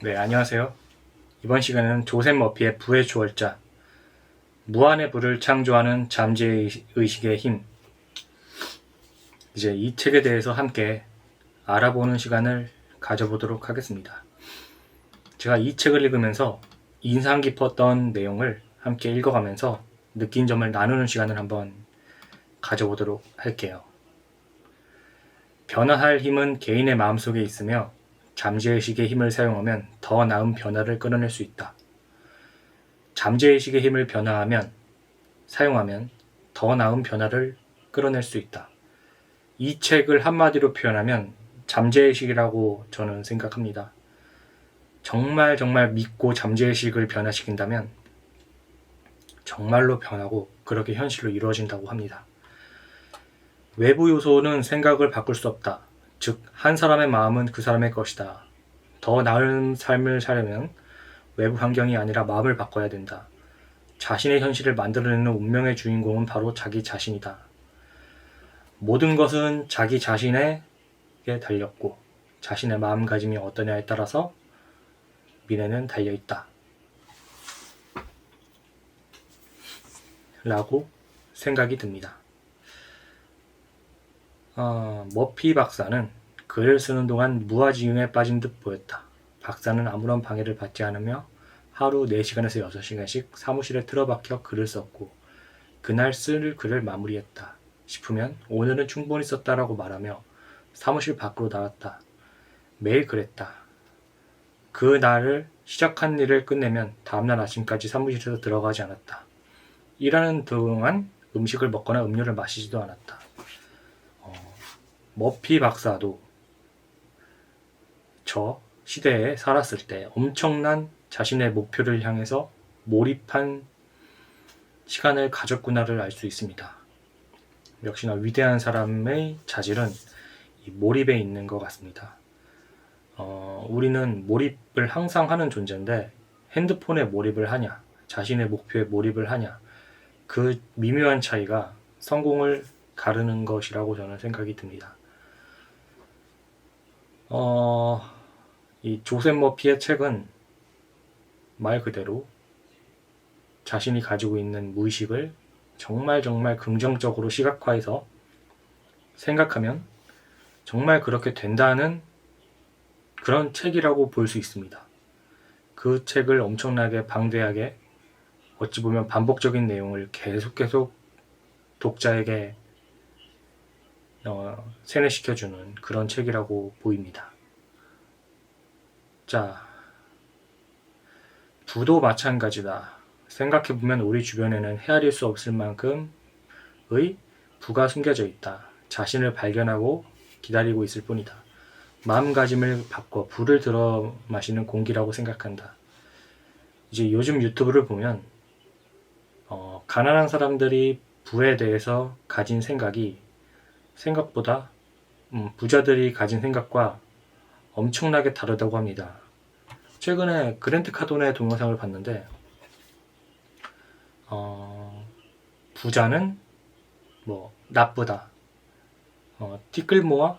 네, 안녕하세요. 이번 시간은 조셉 머피의 부의 초월자, 무한의 부를 창조하는 잠재의식의 힘, 이제 이 책에 대해서 함께 알아보는 시간을 가져보도록 하겠습니다. 제가 이 책을 읽으면서 인상 깊었던 내용을 함께 읽어가면서 느낀 점을 나누는 시간을 한번 가져보도록 할게요. 변화할 힘은 개인의 마음속에 있으며 잠재의식의 힘을 사용하면 더 나은 변화를 끌어낼 수 있다. 잠재의식의 힘을 사용하면 더 나은 변화를 끌어낼 수 있다. 이 책을 한마디로 표현하면 잠재의식이라고 저는 생각합니다. 정말 믿고 잠재의식을 변화시킨다면 정말로 변하고 그렇게 현실로 이루어진다고 합니다. 외부 요소는 생각을 바꿀 수 없다. 즉, 한 사람의 마음은 그 사람의 것이다. 더 나은 삶을 살려면 외부 환경이 아니라 마음을 바꿔야 된다. 자신의 현실을 만들어내는 운명의 주인공은 바로 자기 자신이다. 모든 것은 자기 자신에게 달렸고 자신의 마음가짐이 어떠냐에 따라서 미래는 달려있다. 라고 생각이 듭니다. 머피 박사는 글을 쓰는 동안 무아지경에 빠진 듯 보였다. 박사는 아무런 방해를 받지 않으며 하루 4시간에서 6시간씩 사무실에 틀어박혀 글을 썼고 그날 쓸 글을 마무리했다 싶으면 오늘은 충분히 썼다라고 말하며 사무실 밖으로 나왔다. 매일 그랬다. 그 날을 시작한 일을 끝내면 다음날 아침까지 사무실에서 들어가지 않았다. 일하는 동안 음식을 먹거나 음료를 마시지도 않았다. 머피 박사도 저 시대에 살았을 때 엄청난 자신의 목표를 향해서 몰입한 시간을 가졌구나를 알 수 있습니다. 역시나 위대한 사람의 자질은 이 몰입에 있는 것 같습니다. 우리는 몰입을 항상 하는 존재인데 핸드폰에 몰입을 하냐, 자신의 목표에 몰입을 하냐, 그 미묘한 차이가 성공을 가르는 것이라고 저는 생각이 듭니다. 이 조셉 머피의 책은 말 그대로 자신이 가지고 있는 무의식을 정말 긍정적으로 시각화해서 생각하면 정말 그렇게 된다는 그런 책이라고 볼 수 있습니다. 그 책을 엄청나게 방대하게 어찌 보면 반복적인 내용을 계속 독자에게 세뇌시켜주는 그런 책이라고 보입니다. 자, 부도 마찬가지다. 생각해보면 우리 주변에는 헤아릴 수 없을 만큼의 부가 숨겨져 있다. 자신을 발견하고 기다리고 있을 뿐이다. 마음가짐을 바꿔 부를 들어 마시는 공기라고 생각한다. 이제 요즘 유튜브를 보면 가난한 사람들이 부에 대해서 가진 생각이 생각보다 부자들이 가진 생각과 엄청나게 다르다고 합니다. 최근에 그랜트 카돈의 동영상을 봤는데 부자는 뭐 나쁘다, 티끌모아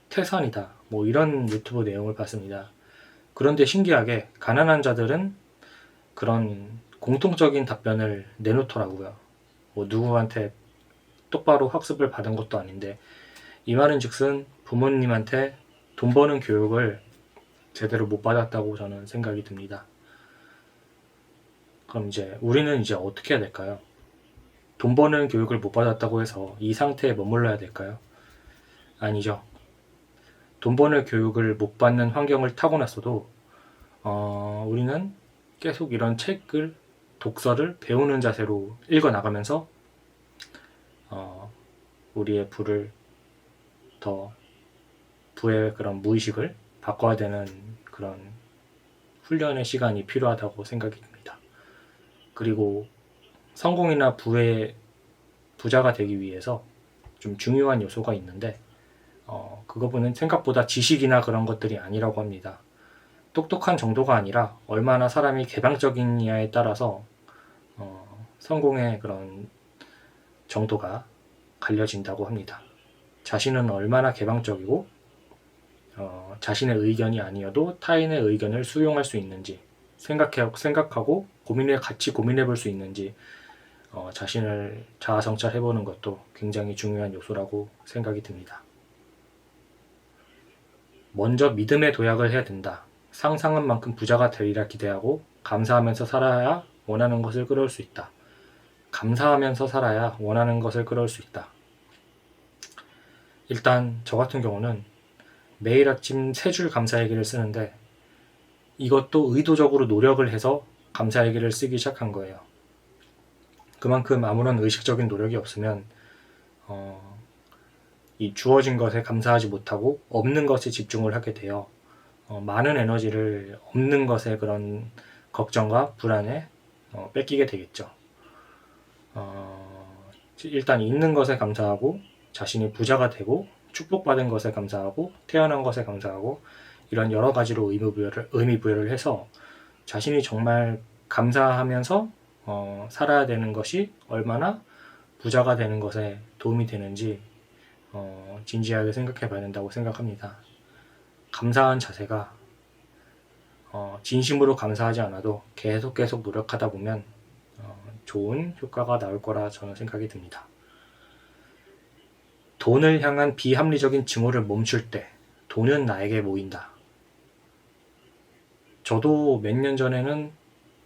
태산이다, 뭐 이런 유튜브 내용을 봤습니다. 그런데 신기하게 가난한 자들은 그런 공통적인 답변을 내놓더라고요. 뭐 누구한테 똑바로 학습을 받은 것도 아닌데, 이 말은 즉슨 부모님한테 돈 버는 교육을 제대로 못 받았다고 저는 생각이 듭니다. 그럼 우리는 어떻게 해야 될까요? 돈 버는 교육을 못 받았다고 해서 이 상태에 머물러야 될까요? 아니죠. 돈 버는 교육을 못 받는 환경을 타고났어도 우리는 계속 이런 책을, 독서를 배우는 자세로 읽어나가면서 우리의 부의 그런 무의식을 바꿔야 되는 그런 훈련의 시간이 필요하다고 생각이 듭니다. 그리고 성공이나 부자가 되기 위해서 좀 중요한 요소가 있는데 그거는 생각보다 지식이나 그런 것들이 아니라고 합니다. 똑똑한 정도가 아니라 얼마나 사람이 개방적이냐에 따라서 성공의 그런 정도가 갈려진다고 합니다. 자신은 얼마나 개방적이고 자신의 의견이 아니어도 타인의 의견을 수용할 수 있는지 생각하고 같이 고민해 볼 수 있는지 자신을 자아 성찰해 보는 것도 굉장히 중요한 요소라고 생각이 듭니다. 먼저 믿음의 도약을 해야 된다. 상상한 만큼 부자가 되리라 기대하고 감사하면서 살아야 원하는 것을 끌어올 수 있다. 감사하면서 살아야 원하는 것을 끌어올 수 있다. 일단 저 같은 경우는 매일 아침 3줄 감사일기를 쓰는데 이것도 의도적으로 노력을 해서 감사일기를 쓰기 시작한 거예요. 그만큼 아무런 의식적인 노력이 없으면 이 주어진 것에 감사하지 못하고 없는 것에 집중을 하게 되어 많은 에너지를 없는 것에 그런 걱정과 불안에 뺏기게 되겠죠. 일단 있는 것에 감사하고 자신이 부자가 되고 축복받은 것에 감사하고 태어난 것에 감사하고 이런 여러 가지로 의미 부여를 해서 자신이 정말 감사하면서 살아야 되는 것이 얼마나 부자가 되는 것에 도움이 되는지 진지하게 생각해 봐야 된다고 생각합니다. 감사한 자세가 진심으로 감사하지 않아도 계속 노력하다 보면 좋은 효과가 나올 거라 저는 생각이 듭니다. 돈을 향한 비합리적인 증오를 멈출 때 돈은 나에게 모인다. 저도 몇 년 전에는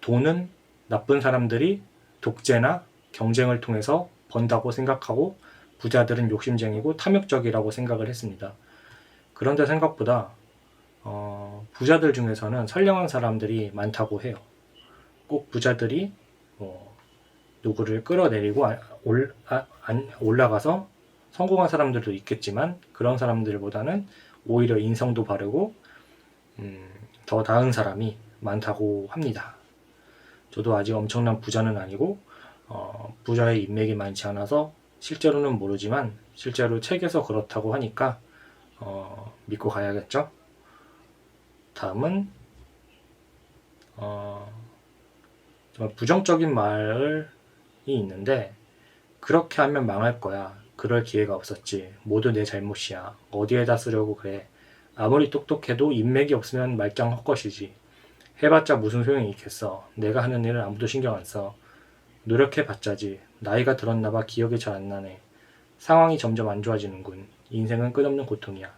돈은 나쁜 사람들이 독재나 경쟁을 통해서 번다고 생각하고 부자들은 욕심쟁이고 탐욕적이라고 생각을 했습니다. 그런데 생각보다 부자들 중에서는 선량한 사람들이 많다고 해요. 꼭 부자들이 누구를 끌어내리고 올라가서 성공한 사람들도 있겠지만 그런 사람들보다는 오히려 인성도 바르고 더 나은 사람이 많다고 합니다. 저도 아직 엄청난 부자는 아니고 부자의 인맥이 많지 않아서 실제로는 모르지만 실제로 책에서 그렇다고 하니까 믿고 가야겠죠. 다음은 정말 부정적인 말이 있는데 그렇게 하면 망할 거야. 그럴 기회가 없었지. 모두 내 잘못이야. 어디에다 쓰려고 그래. 아무리 똑똑해도 인맥이 없으면 말짱 헛것이지. 해봤자 무슨 소용이 있겠어. 내가 하는 일을 아무도 신경 안 써. 노력해봤자지. 나이가 들었나봐 기억이 잘 안 나네. 상황이 점점 안 좋아지는군. 인생은 끝없는 고통이야.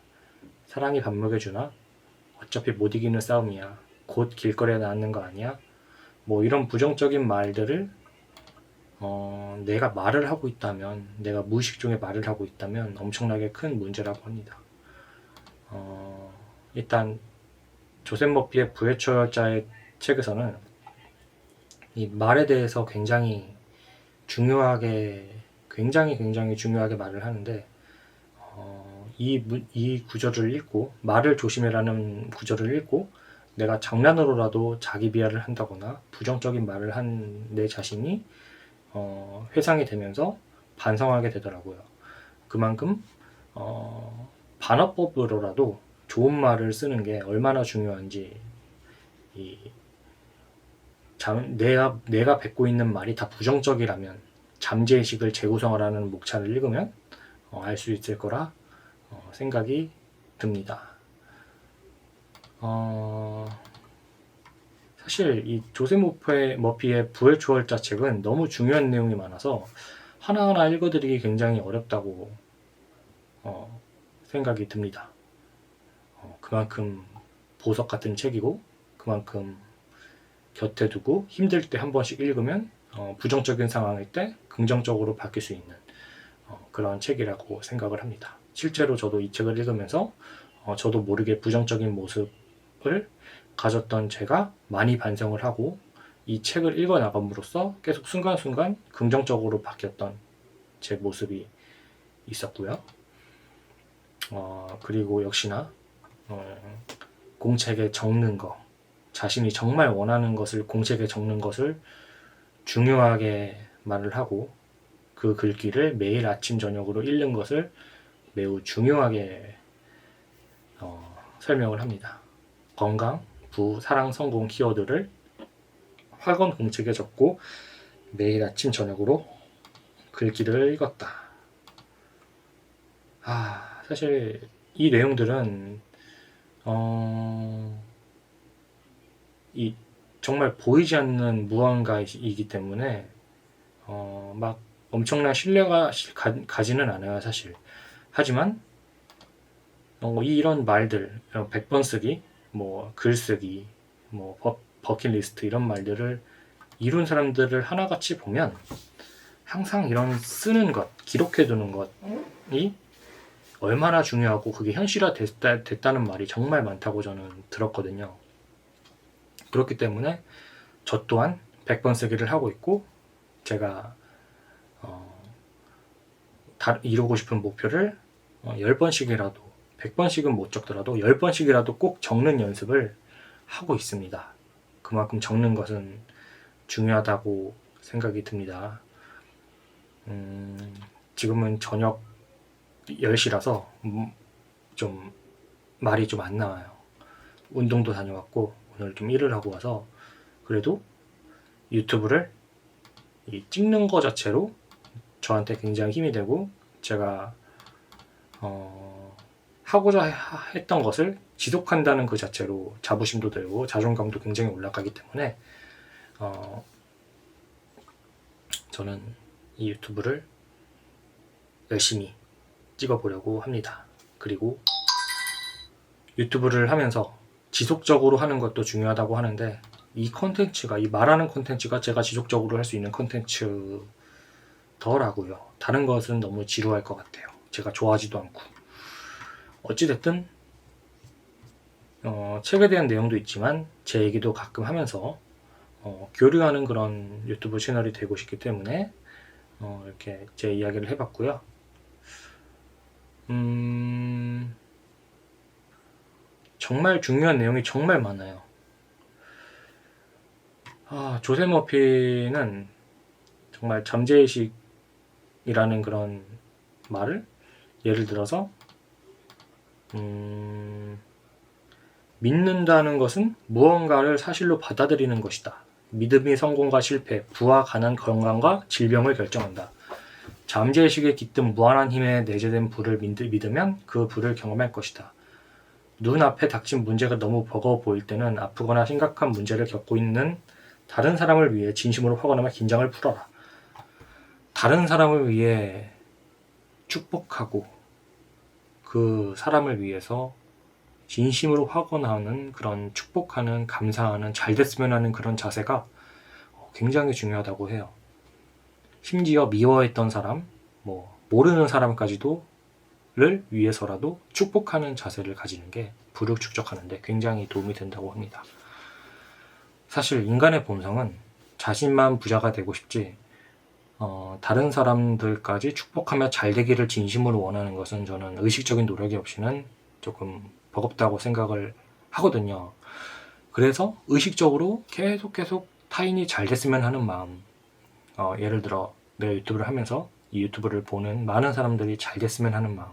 사랑이 밥 먹여주나? 어차피 못 이기는 싸움이야. 곧 길거리에 나앉는 거 아니야? 뭐 이런 부정적인 말들을 내가 말을 하고 있다면, 내가 무의식 중에 말을 하고 있다면 엄청나게 큰 문제라고 합니다. 일단 조셉 머피의 부의 초월자의 책에서는 이 말에 대해서 굉장히 중요하게 말을 하는데 이 구절을 읽고 말을 조심해라는 구절을 읽고 내가 장난으로라도 자기 비하를 한다거나 부정적인 말을 한 내 자신이 회상이 되면서 반성하게 되더라고요. 그만큼 반어법으로라도 좋은 말을 쓰는 게 얼마나 중요한지 내가 뱉고 있는 말이 다 부정적이라면 잠재의식을 재구성하라는 목차를 읽으면 알 수 있을 거라 생각이 듭니다. 사실 이 조셉 머피의 부의 초월자 책은 너무 중요한 내용이 많아서 하나하나 읽어드리기 굉장히 어렵다고 생각이 듭니다. 그만큼 보석 같은 책이고 그만큼 곁에 두고 힘들 때 한 번씩 읽으면 부정적인 상황일 때 긍정적으로 바뀔 수 있는 그런 책이라고 생각을 합니다. 실제로 저도 이 책을 읽으면서 저도 모르게 부정적인 모습을 가졌던 제가 많이 반성을 하고 이 책을 읽어 나감으로써 계속 순간순간 긍정적으로 바뀌었던 제 모습이 있었고요. 그리고 역시나 공책에 적는 거, 자신이 정말 원하는 것을 공책에 적는 것을 중요하게 말을 하고 그 글귀를 매일 아침 저녁으로 읽는 것을 매우 중요하게 설명을 합니다. 건강, 부, 사랑, 성공 키워드를 학원 공책에 적고 매일 아침 저녁으로 글귀를 읽었다. 사실 이 내용들은 이 정말 보이지 않는 무언가이기 때문에 막 엄청난 신뢰가 가지는 않아요, 사실. 하지만 이런 말들, 100번 쓰기, 뭐 글쓰기, 뭐 버킷리스트 이런 말들을 이룬 사람들을 하나같이 보면 항상 이런 쓰는 것, 기록해두는 것이 얼마나 중요하고 그게 현실화 됐다는 말이 정말 많다고 저는 들었거든요. 그렇기 때문에 저 또한 100번 쓰기를 하고 있고, 제가 이루고 싶은 목표를 10번씩이라도 100번씩은 못 적더라도 10번씩이라도 꼭 적는 연습을 하고 있습니다. 그만큼 적는 것은 중요하다고 생각이 듭니다. 지금은 저녁 10시라서 좀 말이 좀 안 나와요. 운동도 다녀왔고 오늘 좀 일을 하고 와서 그래도 유튜브를 찍는 거 자체로 저한테 굉장히 힘이 되고, 제가 하고자 했던 것을 지속한다는 그 자체로 자부심도 들고 자존감도 굉장히 올라가기 때문에 저는 이 유튜브를 열심히 찍어보려고 합니다. 그리고 유튜브를 하면서 지속적으로 하는 것도 중요하다고 하는데, 이 컨텐츠가, 이 말하는 컨텐츠가 제가 지속적으로 할 수 있는 컨텐츠더라고요. 다른 것은 너무 지루할 것 같아요. 제가 좋아하지도 않고. 어찌됐든 책에 대한 내용도 있지만 제 얘기도 가끔 하면서 교류하는 그런 유튜브 채널이 되고 싶기 때문에 이렇게 제 이야기를 해봤고요. 정말 중요한 내용이 정말 많아요. 조세 머피는 정말 잠재의식이라는 그런 말을 예를 들어서 믿는다는 것은 무언가를 사실로 받아들이는 것이다. 믿음이 성공과 실패, 부와 가난, 건강과 질병을 결정한다. 잠재의식에 깃든 무한한 힘에 내재된 부를 믿으면 그 부를 경험할 것이다. 눈앞에 닥친 문제가 너무 버거워 보일 때는 아프거나 심각한 문제를 겪고 있는 다른 사람을 위해 진심으로 화가 나며 긴장을 풀어라. 다른 사람을 위해 축복하고 그 사람을 위해서 진심으로 화가 나는 그런 축복하는, 감사하는, 잘 됐으면 하는 그런 자세가 굉장히 중요하다고 해요. 심지어 미워했던 사람, 모르는 사람까지도 를 위해서라도 축복하는 자세를 가지는 게 부를 축적하는데 굉장히 도움이 된다고 합니다. 사실 인간의 본성은 자신만 부자가 되고 싶지 다른 사람들까지 축복하며 잘 되기를 진심으로 원하는 것은 저는 의식적인 노력이 없이는 조금 버겁다고 생각을 하거든요. 그래서 의식적으로 계속 타인이 잘 됐으면 하는 마음, 예를 들어 내가 유튜브를 하면서 이 유튜브를 보는 많은 사람들이 잘 됐으면 하는 마음,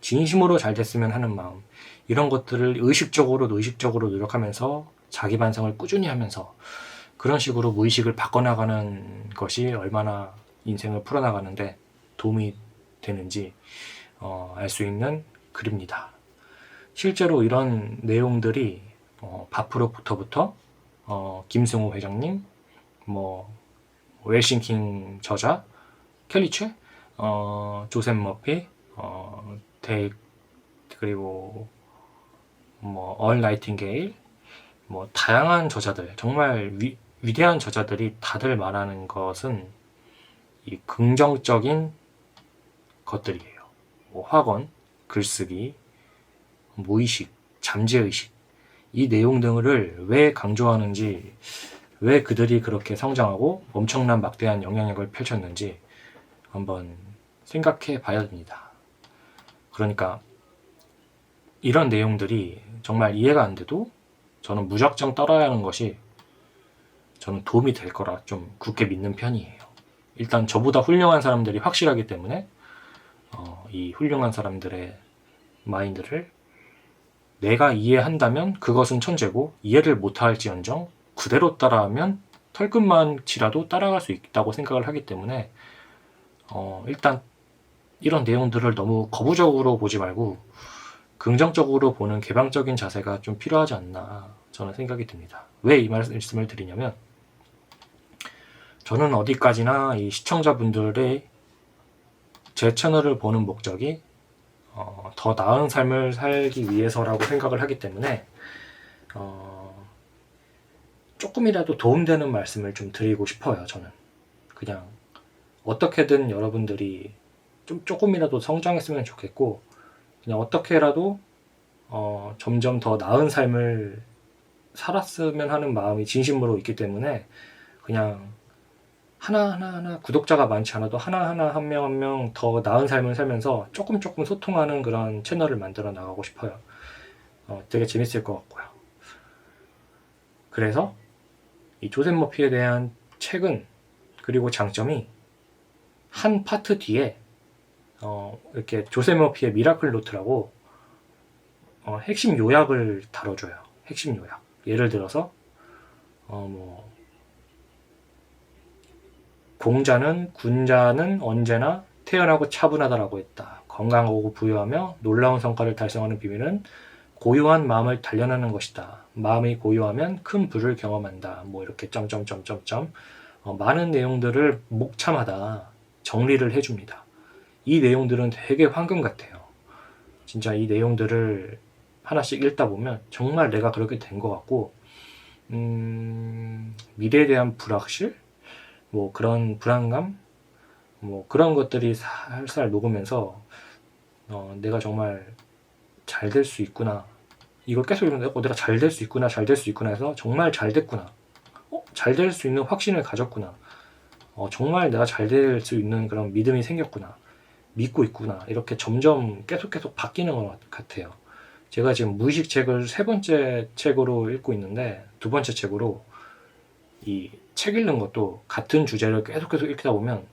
진심으로 잘 됐으면 하는 마음, 이런 것들을 의식적으로 노력하면서 자기 반성을 꾸준히 하면서 그런 식으로 무의식을 바꿔나가는 것이 얼마나 인생을 풀어나가는데 도움이 되는지 알 수 있는 글입니다. 실제로 이런 내용들이 밥프로부터 김승호 회장님, 웰싱킹 저자, 켈리체, 조셉 머피, 그리고 얼 나이팅게일, 다양한 저자들, 정말 위대한 저자들이 다들 말하는 것은 이 긍정적인 것들이에요. 학원, 글쓰기, 무의식, 잠재의식, 이 내용 등을 왜 강조하는지, 왜 그들이 그렇게 성장하고 엄청난 막대한 영향력을 펼쳤는지 한번 생각해 봐야 됩니다. 그러니까 이런 내용들이 정말 이해가 안 돼도 저는 무작정 따라야 하는 것이 저는 도움이 될 거라 좀 굳게 믿는 편이에요. 일단 저보다 훌륭한 사람들이 확실하기 때문에 이 훌륭한 사람들의 마인드를 내가 이해한다면 그것은 천재고, 이해를 못할지언정 그대로 따라하면 털끝만치라도 따라갈 수 있다고 생각을 하기 때문에 일단 이런 내용들을 너무 거부적으로 보지 말고 긍정적으로 보는 개방적인 자세가 좀 필요하지 않나 저는 생각이 듭니다. 왜 이 말씀을 드리냐면 저는 어디까지나 이 시청자분들의 제 채널을 보는 목적이 더 나은 삶을 살기 위해서라고 생각을 하기 때문에 조금이라도 도움되는 말씀을 좀 드리고 싶어요. 저는 그냥 어떻게든 여러분들이 좀 조금이라도 성장했으면 좋겠고 그냥 어떻게라도 점점 더 나은 삶을 살았으면 하는 마음이 진심으로 있기 때문에 그냥 하나하나 구독자가 많지 않아도 하나하나 한 명 한 명 더 나은 삶을 살면서 조금 소통하는 그런 채널을 만들어 나가고 싶어요. 되게 재밌을 것 같고요. 그래서 이 조셉 머피에 대한 책은 그리고 장점이 한 파트 뒤에 이렇게 조셉 머피의 미라클 노트라고 핵심 요약을 다뤄줘요. 핵심 요약. 예를 들어서 공자는 군자는 언제나 태연하고 차분하다라고 했다. 건강하고 부유하며 놀라운 성과를 달성하는 비밀은 고요한 마음을 단련하는 것이다. 마음이 고요하면 큰 부를 경험한다. 뭐 이렇게 점점점점점 많은 내용들을 목참하다 정리를 해줍니다. 이 내용들은 되게 황금 같아요. 진짜 이 내용들을 하나씩 읽다 보면 정말 내가 그렇게 된 것 같고 미래에 대한 불확실? 뭐 그런 불안감? 뭐 그런 것들이 살살 녹으면서 내가 정말 잘 될 수 있구나. 이걸 계속 읽는데 내가 잘 될 수 있구나 잘 될 수 있구나 해서 정말 잘 됐구나. 잘 될 수 있는 확신을 가졌구나. 정말 내가 잘 될 수 있는 그런 믿음이 생겼구나. 믿고 있구나. 이렇게 점점 계속 바뀌는 것 같아요. 제가 지금 무의식 책을 세 번째 책으로 읽고 있는데 두 번째 책으로 이 책 읽는 것도 같은 주제를 계속 읽다 보면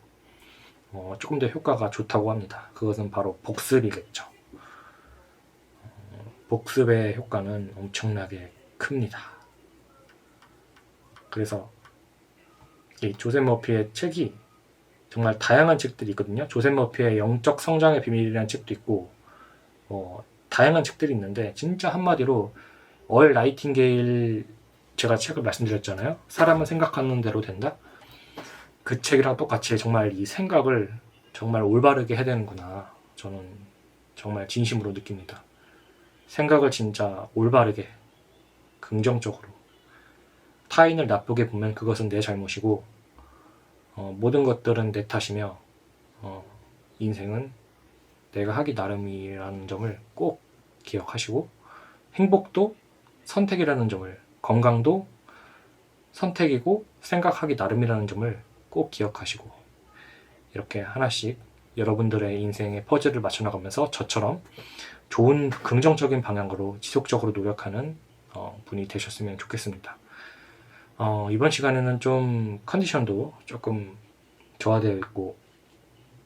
조금 더 효과가 좋다고 합니다. 그것은 바로 복습이겠죠. 복습의 효과는 엄청나게 큽니다. 그래서 이 조셉 머피의 책이 정말 다양한 책들이 있거든요. 조셉 머피의 영적 성장의 비밀이라는 책도 있고 다양한 책들이 있는데 진짜 한마디로 얼 나이팅게일 제가 책을 말씀드렸잖아요. 사람은 생각하는 대로 된다. 그 책이랑 똑같이 정말 이 생각을 정말 올바르게 해야 되는구나. 저는 정말 진심으로 느낍니다. 생각을 진짜 올바르게 긍정적으로 타인을 나쁘게 보면 그것은 내 잘못이고 모든 것들은 내 탓이며 인생은 내가 하기 나름이라는 점을 꼭 기억하시고 행복도 선택이라는 점을 건강도 선택이고 생각하기 나름이라는 점을 꼭 기억하시고 이렇게 하나씩 여러분들의 인생의 퍼즐을 맞춰나가면서 저처럼 좋은 긍정적인 방향으로 지속적으로 노력하는 분이 되셨으면 좋겠습니다. 이번 시간에는 좀 컨디션도 조금 저하되어 있고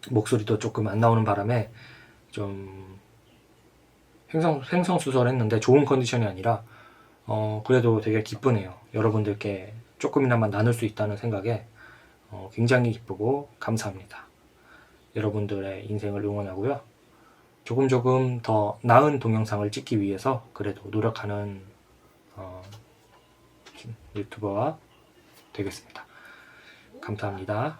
목소리도 조금 안 나오는 바람에 좀 횡성수설했는데 좋은 컨디션이 아니라 그래도 되게 기쁘네요. 여러분들께 조금이나마 나눌 수 있다는 생각에 굉장히 기쁘고 감사합니다. 여러분들의 인생을 응원하고요. 조금 더 나은 동영상을 찍기 위해서 그래도 노력하는 유튜버가 되겠습니다. 감사합니다.